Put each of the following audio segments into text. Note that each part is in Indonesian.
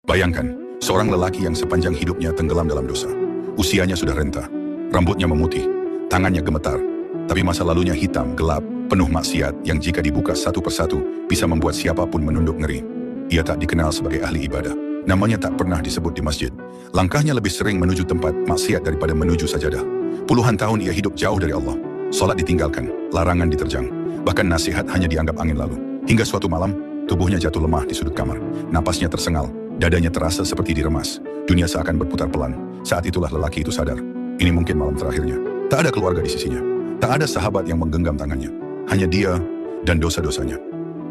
Bayangkan, seorang lelaki yang sepanjang hidupnya tenggelam dalam dosa. Usianya sudah renta, rambutnya memutih, tangannya gemetar, tapi masa lalunya hitam, gelap, penuh maksiat yang jika dibuka satu persatu bisa membuat siapapun menunduk ngeri. Ia tak dikenal sebagai ahli ibadah. Namanya tak pernah disebut di masjid. Langkahnya lebih sering menuju tempat maksiat daripada menuju sajadah. Puluhan tahun ia hidup jauh dari Allah. Salat ditinggalkan, larangan diterjang. Bahkan nasihat hanya dianggap angin lalu. Hingga suatu malam, tubuhnya jatuh lemah di sudut kamar. Napasnya tersengal, dadanya terasa seperti diremas. Dunia seakan berputar pelan. Saat itulah lelaki itu sadar. Ini mungkin malam terakhirnya. Tak ada keluarga di sisinya. Tak ada sahabat yang menggenggam tangannya. Hanya dia dan dosa-dosanya.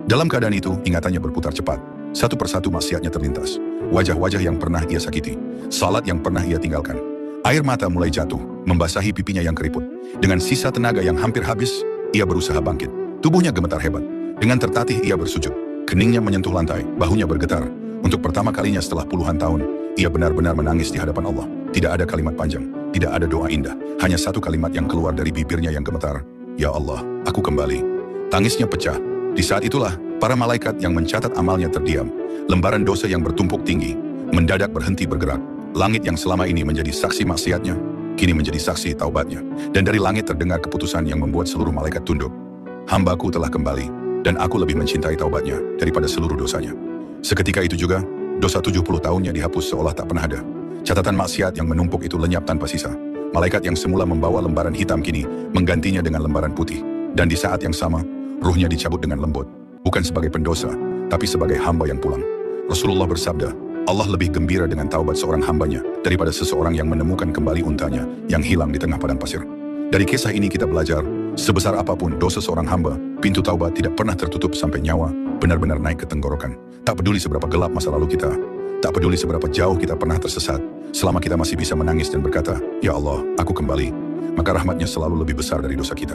Dalam keadaan itu, ingatannya berputar cepat. Satu persatu maksiatnya terlintas. Wajah-wajah yang pernah ia sakiti. Salat yang pernah ia tinggalkan. Air mata mulai jatuh, membasahi pipinya yang keriput. Dengan sisa tenaga yang hampir habis, ia berusaha bangkit. Tubuhnya gemetar hebat. Dengan tertatih ia bersujud. Keningnya menyentuh lantai, bahunya bergetar. Untuk pertama kalinya setelah puluhan tahun, ia benar-benar menangis di hadapan Allah. Tidak ada kalimat panjang, tidak ada doa indah. Hanya satu kalimat yang keluar dari bibirnya yang gemetar. Ya Allah, aku kembali. Tangisnya pecah. Di saat itulah, para malaikat yang mencatat amalnya terdiam. Lembaran dosa yang bertumpuk tinggi, mendadak berhenti bergerak. Langit yang selama ini menjadi saksi maksiatnya, kini menjadi saksi taubatnya. Dan dari langit terdengar keputusan yang membuat seluruh malaikat tunduk. Hambaku telah kembali, dan aku lebih mencintai taubatnya daripada seluruh dosanya. Seketika itu juga, dosa 70 tahunnya dihapus seolah tak pernah ada. Catatan maksiat yang menumpuk itu lenyap tanpa sisa. Malaikat yang semula membawa lembaran hitam kini menggantinya dengan lembaran putih. Dan di saat yang sama, ruhnya dicabut dengan lembut. Bukan sebagai pendosa, tapi sebagai hamba yang pulang. Rasulullah bersabda, Allah lebih gembira dengan taubat seorang hambanya daripada seseorang yang menemukan kembali untanya yang hilang di tengah padang pasir. Dari kisah ini kita belajar, sebesar apapun dosa seorang hamba, pintu taubat tidak pernah tertutup sampai nyawa benar-benar naik ke tenggorokan. Tak peduli seberapa gelap masa lalu kita, tak peduli seberapa jauh kita pernah tersesat, selama kita masih bisa menangis dan berkata, Ya Allah, aku kembali, maka rahmatnya selalu lebih besar dari dosa kita.